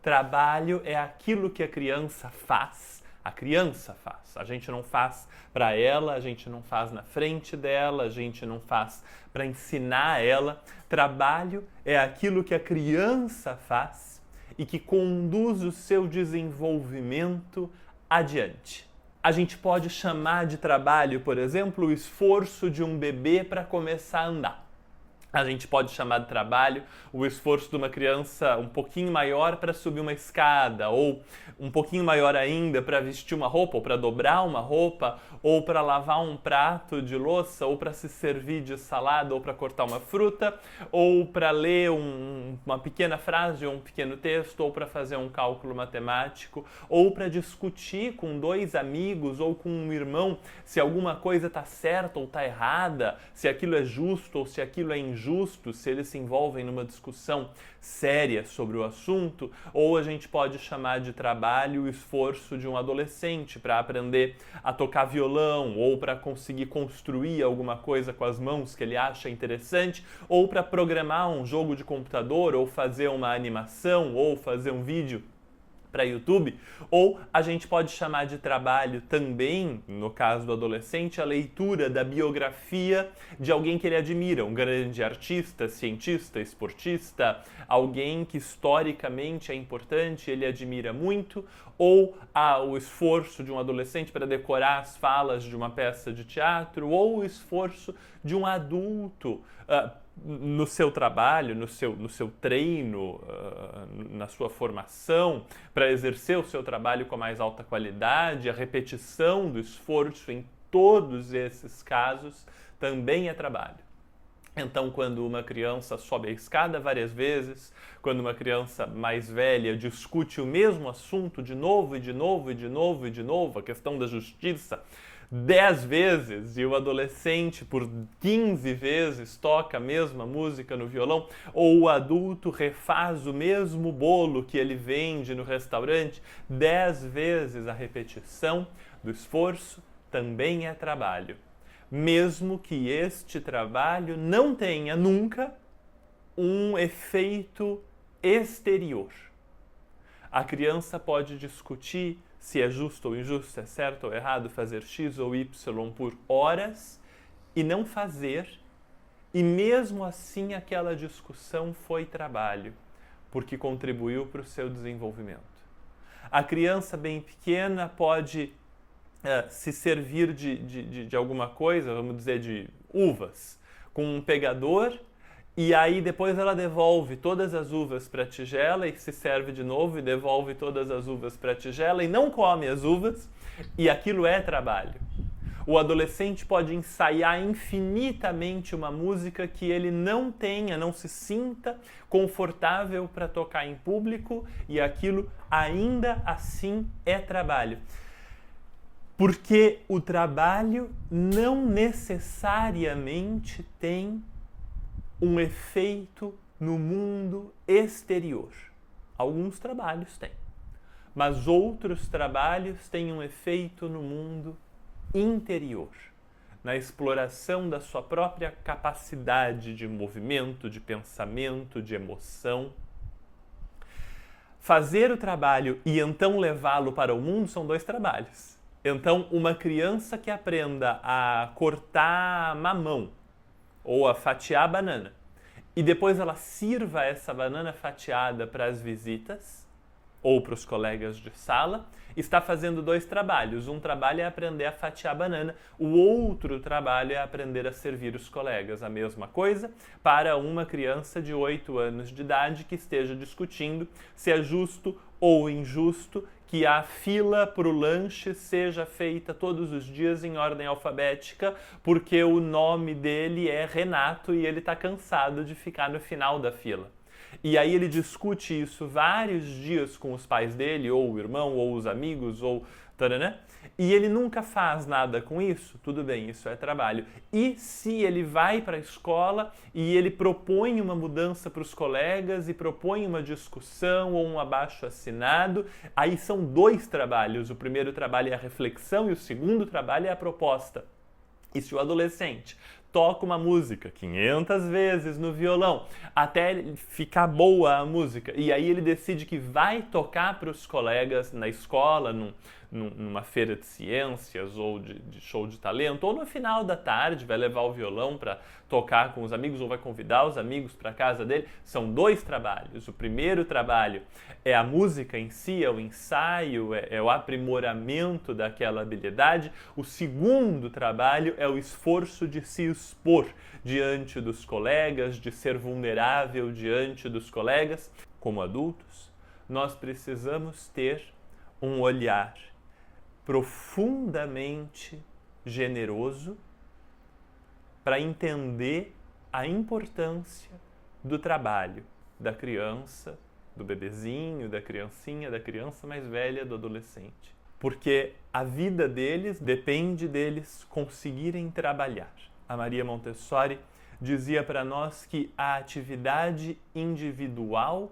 Trabalho é aquilo que a criança faz. A criança faz. A gente não faz para ela, a gente não faz na frente dela, a gente não faz para ensinar ela. Trabalho é aquilo que a criança faz e que conduz o seu desenvolvimento adiante. A gente pode chamar de trabalho, por exemplo, o esforço de um bebê para começar a andar. A gente pode chamar de trabalho o esforço de uma criança um pouquinho maior para subir uma escada, ou um pouquinho maior ainda para vestir uma roupa, ou para dobrar uma roupa, ou para lavar um prato de louça, ou para se servir de salada, ou para cortar uma fruta, ou para ler uma pequena frase ou um pequeno texto, ou para fazer um cálculo matemático, ou para discutir com dois amigos ou com um irmão se alguma coisa está certa ou está errada, se aquilo é justo ou se aquilo é injusto, se eles se envolvem numa discussão séria sobre o assunto, ou a gente pode chamar de trabalho o esforço de um adolescente para aprender a tocar violão, ou para conseguir construir alguma coisa com as mãos que ele acha interessante, ou para programar um jogo de computador, ou fazer uma animação, ou fazer um vídeo para YouTube, ou a gente pode chamar de trabalho também, no caso do adolescente, a leitura da biografia de alguém que ele admira, um grande artista, cientista, esportista, alguém que historicamente é importante, ele admira muito, ou o esforço de um adolescente para decorar as falas de uma peça de teatro, ou o esforço de um adulto no seu trabalho, no seu treino, na sua formação, para exercer o seu trabalho com a mais alta qualidade, a repetição do esforço em todos esses casos também é trabalho. Então, quando uma criança sobe a escada várias vezes, quando uma criança mais velha discute o mesmo assunto de novo e de novo e de novo e de novo, a questão da justiça, 10 vezes, e o adolescente por 15 vezes toca a mesma música no violão, ou o adulto refaz o mesmo bolo que ele vende no restaurante, 10 vezes a repetição do esforço também é trabalho. Mesmo que este trabalho não tenha nunca um efeito exterior. A criança pode discutir se é justo ou injusto, se é certo ou errado fazer X ou Y por horas e não fazer, e mesmo assim aquela discussão foi trabalho, porque contribuiu para o seu desenvolvimento. A criança bem pequena pode se servir de alguma coisa, vamos dizer de uvas, com um pegador, e aí depois ela devolve todas as uvas para a tigela e se serve de novo e devolve todas as uvas para a tigela e não come as uvas, e aquilo é trabalho. O adolescente pode ensaiar infinitamente uma música que ele não tenha, não se sinta confortável para tocar em público, e aquilo ainda assim é trabalho. Porque o trabalho não necessariamente tem um efeito no mundo exterior. Alguns trabalhos têm, mas outros trabalhos têm um efeito no mundo interior, na exploração da sua própria capacidade de movimento, de pensamento, de emoção. Fazer o trabalho e então levá-lo para o mundo são dois trabalhos. Então, uma criança que aprenda a cortar mamão ou a fatiar banana, e depois ela sirva essa banana fatiada para as visitas ou para os colegas de sala, está fazendo dois trabalhos. Um trabalho é aprender a fatiar banana, o outro trabalho é aprender a servir os colegas. A mesma coisa para uma criança de 8 anos de idade que esteja discutindo se é justo ou injusto que a fila para o lanche seja feita todos os dias em ordem alfabética, porque o nome dele é Renato e ele está cansado de ficar no final da fila. E aí ele discute isso vários dias com os pais dele, ou o irmão, ou os amigos, ou taranã, e ele nunca faz nada com isso. Tudo bem, isso é trabalho. E se ele vai para a escola e ele propõe uma mudança para os colegas e propõe uma discussão ou um abaixo-assinado, aí são dois trabalhos. O primeiro trabalho é a reflexão e o segundo trabalho é a proposta. E se o adolescente toca uma música 500 vezes no violão, até ficar boa a música. E aí ele decide que vai tocar para os colegas na escola, numa feira de ciências ou de show de talento, ou no final da tarde vai levar o violão para tocar com os amigos ou vai convidar os amigos para a casa dele. São 2 trabalhos. O primeiro trabalho é a música em si, é o ensaio, é o aprimoramento daquela habilidade. O segundo trabalho é o esforço de se expor diante dos colegas, de ser vulnerável diante dos colegas. Como adultos, nós precisamos ter um olhar profundamente generoso para entender a importância do trabalho da criança, do bebezinho, da criancinha, da criança mais velha, do adolescente. Porque a vida deles depende deles conseguirem trabalhar. A Maria Montessori dizia para nós que a atividade individual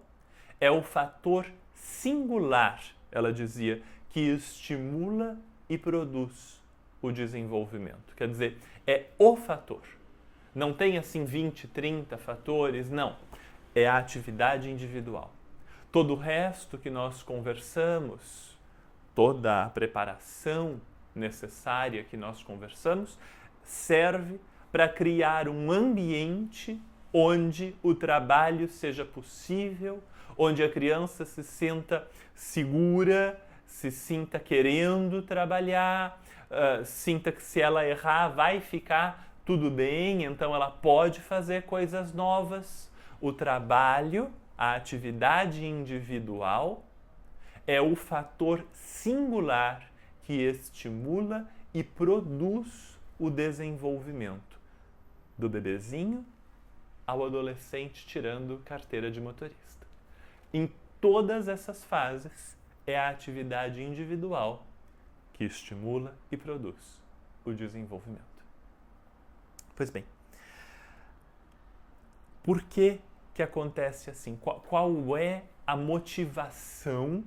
é o fator singular, ela dizia, que estimula e produz o desenvolvimento. Quer dizer, é o fator. Não tem assim 20, 30 fatores, não. É a atividade individual. Todo o resto que nós conversamos, toda a preparação necessária que nós conversamos, serve para criar um ambiente onde o trabalho seja possível, onde a criança se sinta segura, se sinta querendo trabalhar, sinta que se ela errar vai ficar tudo bem, então ela pode fazer coisas novas. O trabalho, a atividade individual, é o fator singular que estimula e produz o desenvolvimento do bebezinho ao adolescente tirando carteira de motorista. Em todas essas fases, é a atividade individual que estimula e produz o desenvolvimento. Pois bem, por que acontece assim? Qual é a motivação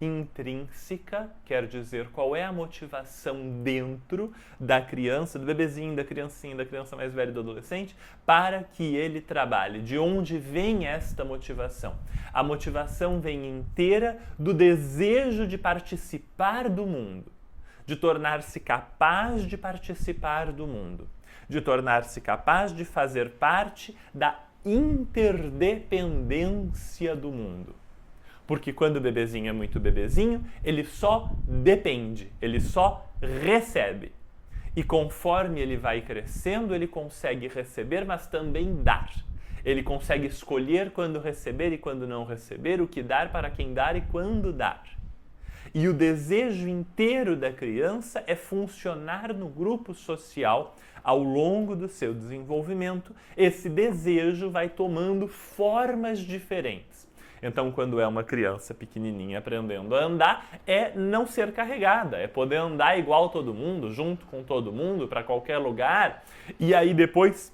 intrínseca, quer dizer, qual é a motivação dentro da criança, do bebezinho, da criancinha, da criança mais velha e do adolescente, para que ele trabalhe? De onde vem esta motivação? A motivação vem inteira do desejo de participar do mundo, de tornar-se capaz de participar do mundo, de tornar-se capaz de fazer parte da interdependência do mundo. Porque quando o bebezinho é muito bebezinho, ele só depende, ele só recebe. E conforme ele vai crescendo, ele consegue receber, mas também dar. Ele consegue escolher quando receber e quando não receber, o que dar, para quem dar e quando dar. E o desejo inteiro da criança é funcionar no grupo social ao longo do seu desenvolvimento. Esse desejo vai tomando formas diferentes. Então, quando é uma criança pequenininha aprendendo a andar, é não ser carregada, é poder andar igual todo mundo, junto com todo mundo, para qualquer lugar. E aí depois,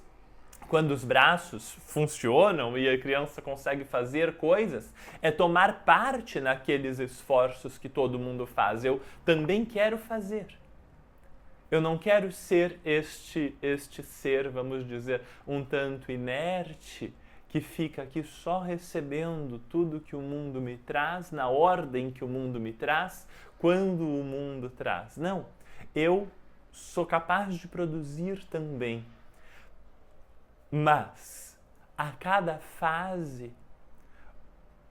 quando os braços funcionam e a criança consegue fazer coisas, é tomar parte naqueles esforços que todo mundo faz. Eu também quero fazer. Eu não quero ser este ser, vamos dizer, um tanto inerte, que fica aqui só recebendo tudo que o mundo me traz, na ordem que o mundo me traz, quando o mundo traz. Não, eu sou capaz de produzir também. Mas, a cada fase,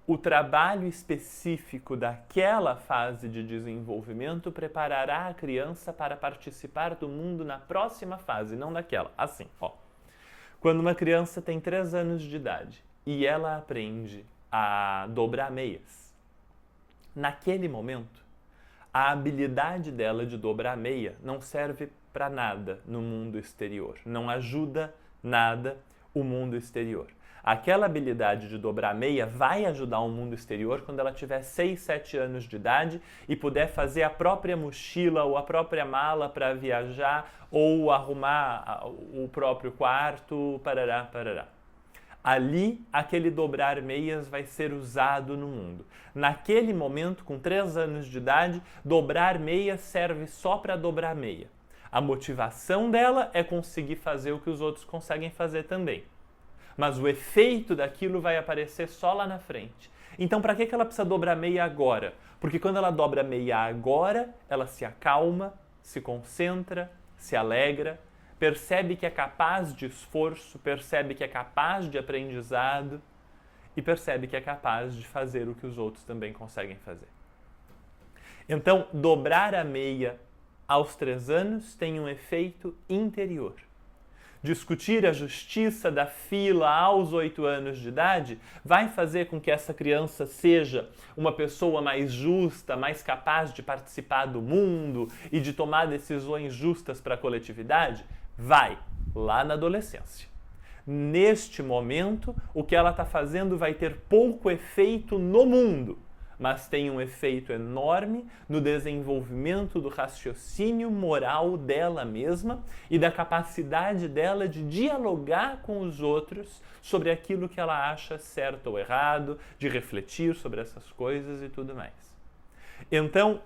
o trabalho específico daquela fase de desenvolvimento preparará a criança para participar do mundo na próxima fase, não daquela. Assim, ó. Quando uma criança tem 3 anos de idade e ela aprende a dobrar meias, naquele momento, a habilidade dela de dobrar meia não serve para nada no mundo exterior, não ajuda nada o mundo exterior. Aquela habilidade de dobrar meia vai ajudar o mundo exterior quando ela tiver 6, 7 anos de idade e puder fazer a própria mochila ou a própria mala para viajar ou arrumar o próprio quarto, parará, parará. Ali, aquele dobrar meias vai ser usado no mundo. Naquele momento, com 3 anos de idade, dobrar meia serve só para dobrar meia. A motivação dela é conseguir fazer o que os outros conseguem fazer também. Mas o efeito daquilo vai aparecer só lá na frente. Então, para que ela precisa dobrar meia agora? Porque quando ela dobra meia agora, ela se acalma, se concentra, se alegra, percebe que é capaz de esforço, percebe que é capaz de aprendizado e percebe que é capaz de fazer o que os outros também conseguem fazer. Então, dobrar a meia aos 3 anos tem um efeito interior. Discutir a justiça da fila aos 8 anos de idade vai fazer com que essa criança seja uma pessoa mais justa, mais capaz de participar do mundo e de tomar decisões justas para a coletividade? Vai, lá na adolescência. Neste momento, o que ela está fazendo vai ter pouco efeito no mundo, mas tem um efeito enorme no desenvolvimento do raciocínio moral dela mesma e da capacidade dela de dialogar com os outros sobre aquilo que ela acha certo ou errado, de refletir sobre essas coisas e tudo mais. Então,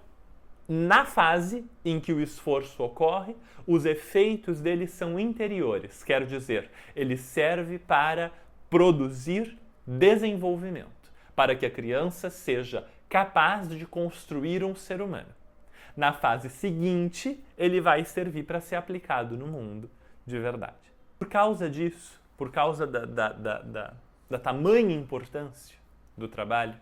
na fase em que o esforço ocorre, os efeitos dele são interiores, quer dizer, ele serve para produzir desenvolvimento, para que a criança seja capaz de construir um ser humano. Na fase seguinte, ele vai servir para ser aplicado no mundo de verdade. Por causa disso, por causa da tamanha importância do trabalho,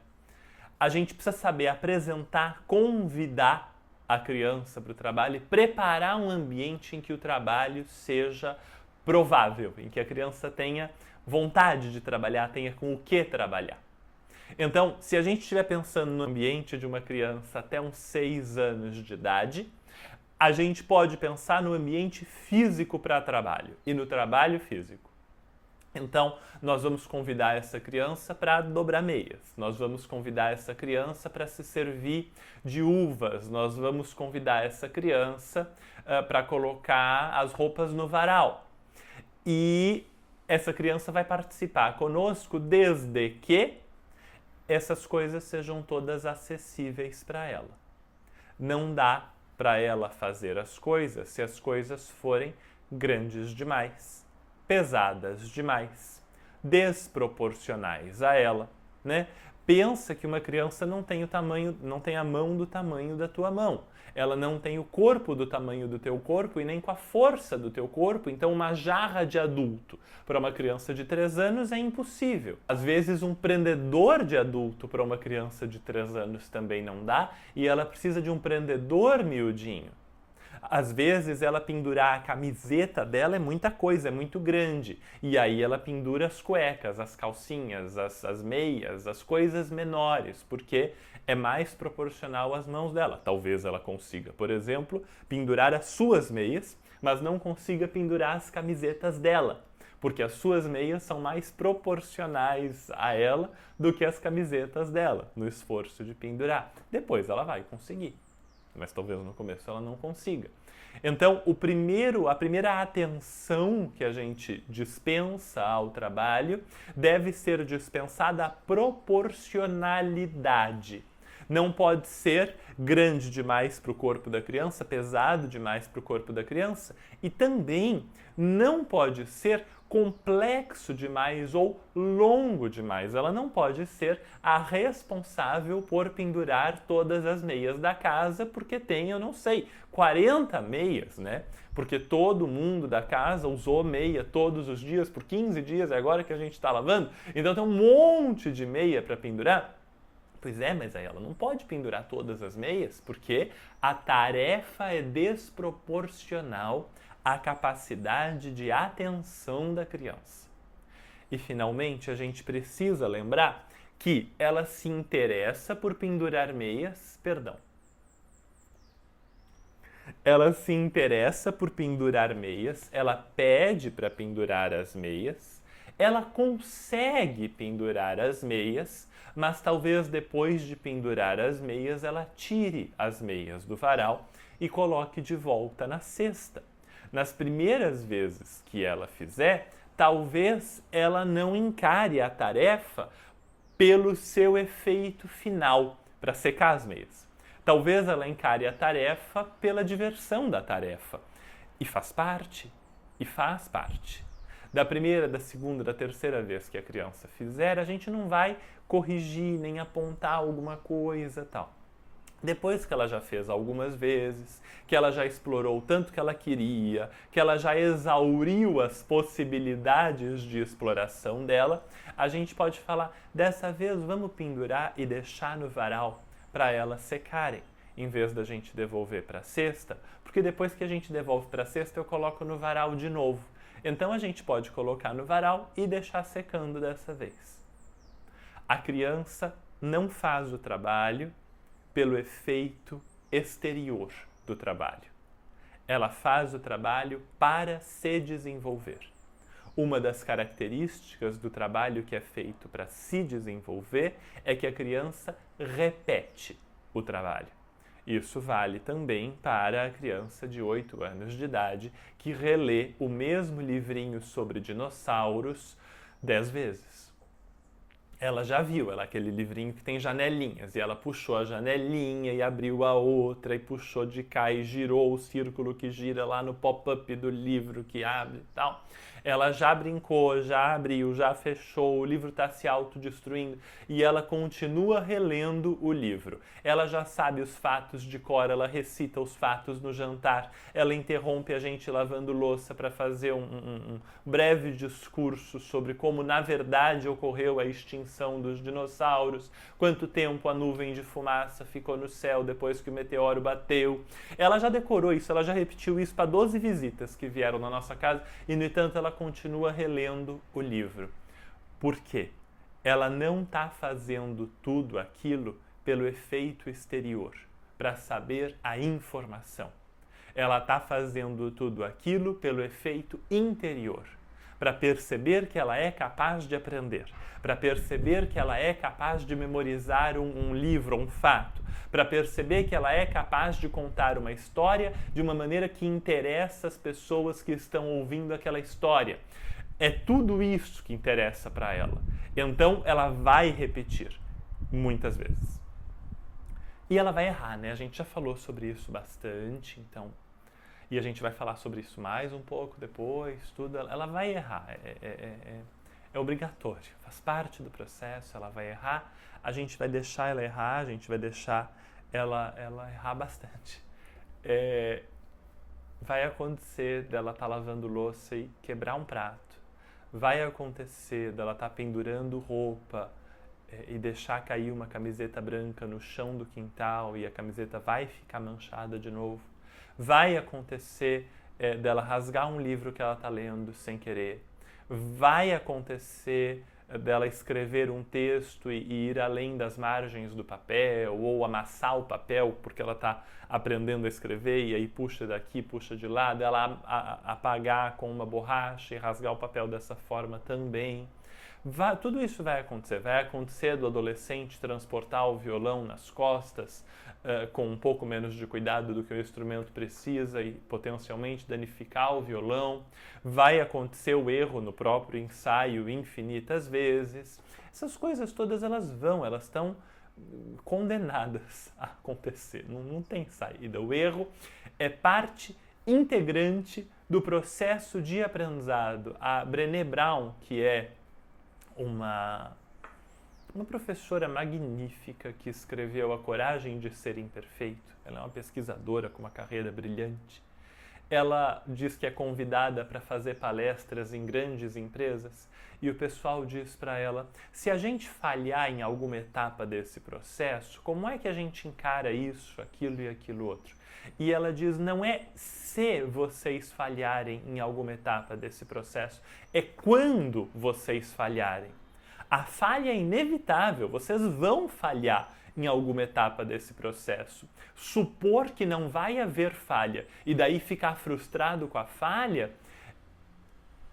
a gente precisa saber apresentar, convidar a criança para o trabalho e preparar um ambiente em que o trabalho seja provável, em que a criança tenha vontade de trabalhar, tenha com o que trabalhar. Então, se a gente estiver pensando no ambiente de uma criança até uns 6 anos de idade, a gente pode pensar no ambiente físico para trabalho e no trabalho físico. Então, nós vamos convidar essa criança para dobrar meias, nós vamos convidar essa criança para se servir de uvas, nós vamos convidar essa criança para colocar as roupas no varal. E essa criança vai participar conosco desde que essas coisas sejam todas acessíveis para ela. Não dá para ela fazer as coisas se as coisas forem grandes demais, pesadas demais, desproporcionais a ela, né? Pensa que uma criança não tem a mão do tamanho da tua mão. Ela não tem o corpo do tamanho do teu corpo e nem com a força do teu corpo. Então, uma jarra de adulto para uma criança de 3 anos é impossível. Às vezes, um prendedor de adulto para uma criança de 3 anos também não dá e ela precisa de um prendedor miudinho. Às vezes, ela pendurar a camiseta dela é muita coisa, é muito grande. E aí ela pendura as cuecas, as calcinhas, as meias, as coisas menores, porque é mais proporcional às mãos dela. Talvez ela consiga, por exemplo, pendurar as suas meias, mas não consiga pendurar as camisetas dela, porque as suas meias são mais proporcionais a ela do que as camisetas dela, no esforço de pendurar. Depois ela vai conseguir, mas talvez no começo ela não consiga. Então, a primeira atenção que a gente dispensa ao trabalho deve ser dispensada a proporcionalidade. Não pode ser grande demais para o corpo da criança, pesado demais para o corpo da criança, e também não pode ser complexo demais ou longo demais. Ela não pode ser a responsável por pendurar todas as meias da casa, porque tem, eu não sei, 40 meias, né? Porque todo mundo da casa usou meia todos os dias, por 15 dias, é agora que a gente está lavando. Então tem um monte de meia para pendurar. Pois é, mas aí ela não pode pendurar todas as meias, porque a tarefa é desproporcional à capacidade de atenção da criança. E, finalmente, a gente precisa lembrar que ela se interessa por pendurar meias, Ela se interessa por pendurar meias, ela pede para pendurar as meias, ela consegue pendurar as meias, mas talvez depois de pendurar as meias, ela tire as meias do varal e coloque de volta na cesta. Nas primeiras vezes que ela fizer, talvez ela não encare a tarefa pelo seu efeito final, para secar as meias. Talvez ela encare a tarefa pela diversão da tarefa. E faz parte. E faz parte. Da primeira, da segunda, da terceira vez que a criança fizer, a gente não vai corrigir nem apontar alguma coisa tal. Depois que ela já fez algumas vezes, que ela já explorou o tanto que ela queria, que ela já exauriu as possibilidades de exploração dela, a gente pode falar, dessa vez vamos pendurar e deixar no varal para elas secarem, em vez da gente devolver para a cesta, porque depois que a gente devolve para a cesta eu coloco no varal de novo. Então a gente pode colocar no varal e deixar secando dessa vez. A criança não faz o trabalho pelo efeito exterior do trabalho. Ela faz o trabalho para se desenvolver. Uma das características do trabalho que é feito para se desenvolver é que a criança repete o trabalho. Isso vale também para a criança de 8 anos de idade que relê o mesmo livrinho sobre dinossauros 10 vezes. Ela já viu, aquele livrinho que tem janelinhas, e ela puxou a janelinha e abriu a outra, e puxou de cá e girou o círculo que gira lá no pop-up do livro que abre e tal. Ela já brincou, já abriu, já fechou, o livro está se autodestruindo e ela continua relendo o livro. Ela já sabe os fatos de cor, ela recita os fatos no jantar, ela interrompe a gente lavando louça para fazer um breve discurso sobre como na verdade ocorreu a extinção dos dinossauros, quanto tempo a nuvem de fumaça ficou no céu depois que o meteoro bateu. Ela já decorou isso, ela já repetiu isso para 12 visitas que vieram na nossa casa e, no entanto, ela continua relendo o livro. Por quê? Ela não está fazendo tudo aquilo pelo efeito exterior, para saber a informação. Ela está fazendo tudo aquilo pelo efeito interior, para perceber que ela é capaz de aprender, para perceber que ela é capaz de memorizar um livro, um fato, para perceber que ela é capaz de contar uma história de uma maneira que interessa as pessoas que estão ouvindo aquela história. É tudo isso que interessa para ela. Então, ela vai repetir muitas vezes. E ela vai errar, né? A gente já falou sobre isso bastante, então... E a gente vai falar sobre isso mais um pouco depois, tudo. Ela vai errar, é obrigatório, faz parte do processo, ela vai errar. A gente vai deixar ela errar, a gente vai deixar ela errar bastante. Vai acontecer dela estar lavando louça e quebrar um prato. Vai acontecer dela estar pendurando roupa e deixar cair uma camiseta branca no chão do quintal e a camiseta vai ficar manchada de novo. Vai acontecer dela rasgar um livro que ela está lendo sem querer. Vai acontecer dela escrever um texto e ir além das margens do papel, ou amassar o papel porque ela está aprendendo a escrever e aí puxa daqui, puxa de lá, dela apagar com uma borracha e rasgar o papel dessa forma também. Tudo isso vai acontecer do adolescente transportar o violão nas costas com um pouco menos de cuidado do que o instrumento precisa e potencialmente danificar o violão, vai acontecer o erro no próprio ensaio infinitas vezes. Essas coisas todas elas estão condenadas a acontecer, não tem saída. O erro é parte integrante do processo de aprendizado. A Brené Brown, que é uma professora magnífica que escreveu A Coragem de Ser Imperfeito. Ela é uma pesquisadora com uma carreira brilhante. Ela diz que é convidada para fazer palestras em grandes empresas e o pessoal diz para ela, se a gente falhar em alguma etapa desse processo, como é que a gente encara isso, aquilo e aquilo outro? E ela diz, não é se vocês falharem em alguma etapa desse processo, é quando vocês falharem. A falha é inevitável, vocês vão falhar em alguma etapa desse processo. Supor que não vai haver falha e daí ficar frustrado com a falha,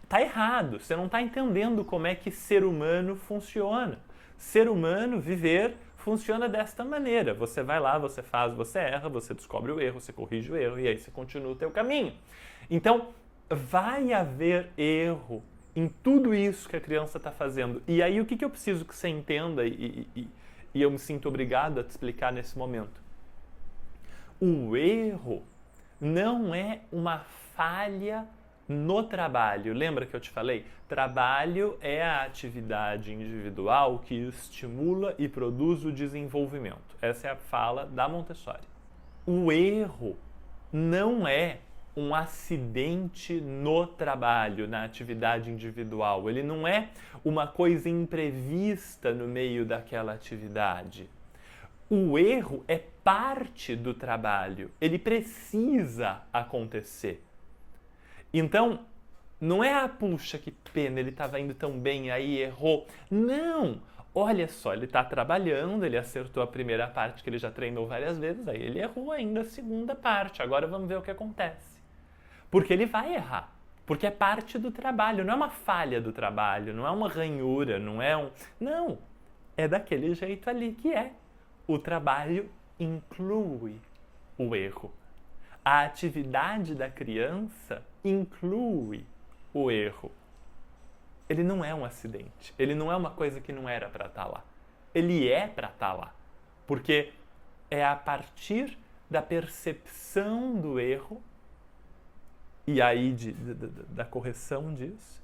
está errado. Você não está entendendo como é que ser humano funciona. Ser humano, viver, funciona desta maneira. Você vai lá, você faz, você erra, você descobre o erro, você corrige o erro e aí você continua o teu caminho. Então, vai haver erro em tudo isso que a criança está fazendo. E aí o que eu preciso que você entenda e eu me sinto obrigado a te explicar nesse momento? O erro não é uma falha no trabalho. Lembra que eu te falei? Trabalho é a atividade individual que estimula e produz o desenvolvimento. Essa é a fala da Montessori. O erro não é um acidente no trabalho, na atividade individual. Ele não é uma coisa imprevista no meio daquela atividade. O erro é parte do trabalho. Ele precisa acontecer. Então, não é puxa, que pena, ele estava indo tão bem, aí errou. Não! Olha só, ele está trabalhando, ele acertou a primeira parte que ele já treinou várias vezes, aí ele errou ainda a segunda parte. Agora vamos ver o que acontece. Porque ele vai errar. Porque é parte do trabalho, não é uma falha do trabalho, não é uma ranhura, não é um... Não! É daquele jeito ali que é. O trabalho inclui o erro. A atividade da criança inclui o erro. Ele não é um acidente. Ele não é uma coisa que não era para estar lá. Ele é para estar lá. Porque é a partir da percepção do erro e aí da correção disso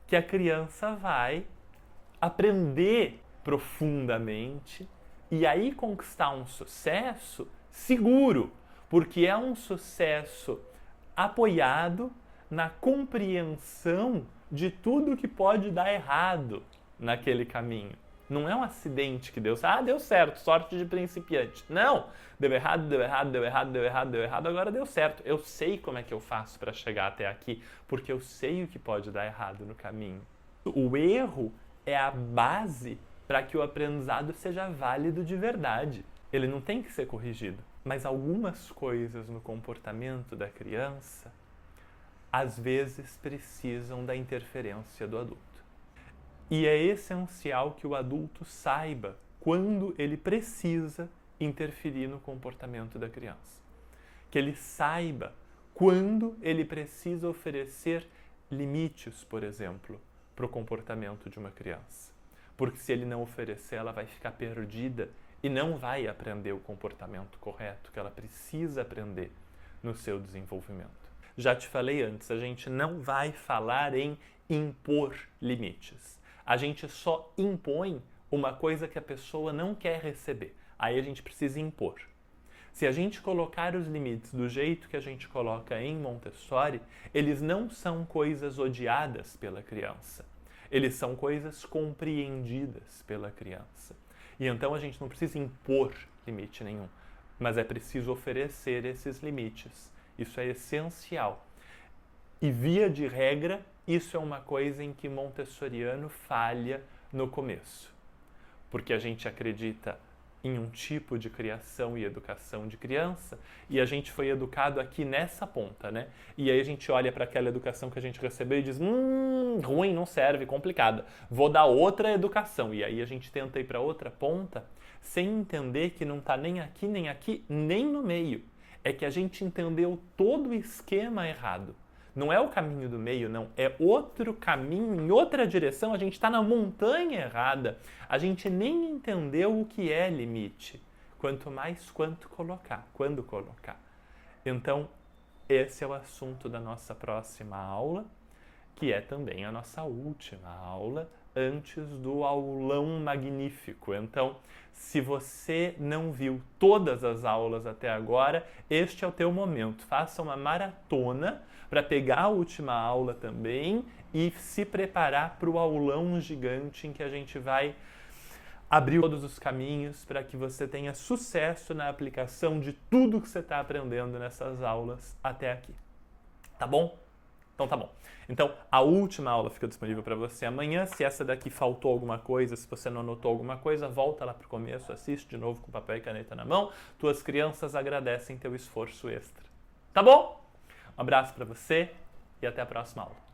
que a criança vai aprender profundamente e aí conquistar um sucesso seguro, porque é um sucesso apoiado na compreensão de tudo que pode dar errado naquele caminho. Não é um acidente que deu certo, sorte de principiante. Não! Deu errado, deu errado, deu errado, deu errado, deu errado, agora deu certo. Eu sei como é que eu faço para chegar até aqui, porque eu sei o que pode dar errado no caminho. O erro é a base para que o aprendizado seja válido de verdade. Ele não tem que ser corrigido. Mas algumas coisas no comportamento da criança, às vezes, precisam da interferência do adulto. E é essencial que o adulto saiba quando ele precisa interferir no comportamento da criança. Que ele saiba quando ele precisa oferecer limites, por exemplo, para o comportamento de uma criança. Porque se ele não oferecer, ela vai ficar perdida e não vai aprender o comportamento correto que ela precisa aprender no seu desenvolvimento. Já te falei antes, a gente não vai falar em impor limites. A gente só impõe uma coisa que a pessoa não quer receber. Aí a gente precisa impor. Se a gente colocar os limites do jeito que a gente coloca em Montessori, eles não são coisas odiadas pela criança. Eles são coisas compreendidas pela criança. E então a gente não precisa impor limite nenhum, mas é preciso oferecer esses limites. Isso é essencial. E via de regra, isso é uma coisa em que montessoriano falha no começo. Porque a gente acredita em um tipo de criação e educação de criança e a gente foi educado aqui nessa ponta, né? E aí a gente olha para aquela educação que a gente recebeu e diz, ruim, não serve, complicada. Vou dar outra educação. E aí a gente tenta ir para outra ponta sem entender que não está nem aqui, nem no meio. É que a gente entendeu todo o esquema errado. Não é o caminho do meio, não. É outro caminho, em outra direção. A gente está na montanha errada. A gente nem entendeu o que é limite. Quanto mais quando colocar. Então, esse é o assunto da nossa próxima aula, que é também a nossa última aula antes do aulão magnífico. Então, se você não viu todas as aulas até agora, este é o teu momento. Faça uma maratona para pegar a última aula também e se preparar para o aulão gigante em que a gente vai abrir todos os caminhos para que você tenha sucesso na aplicação de tudo que você está aprendendo nessas aulas até aqui. Tá bom? Então tá bom. Então, a última aula fica disponível para você amanhã. Se essa daqui faltou alguma coisa, se você não anotou alguma coisa, volta lá pro começo, assiste de novo com papel e caneta na mão. Tuas crianças agradecem teu esforço extra. Tá bom? Um abraço para você e até a próxima aula.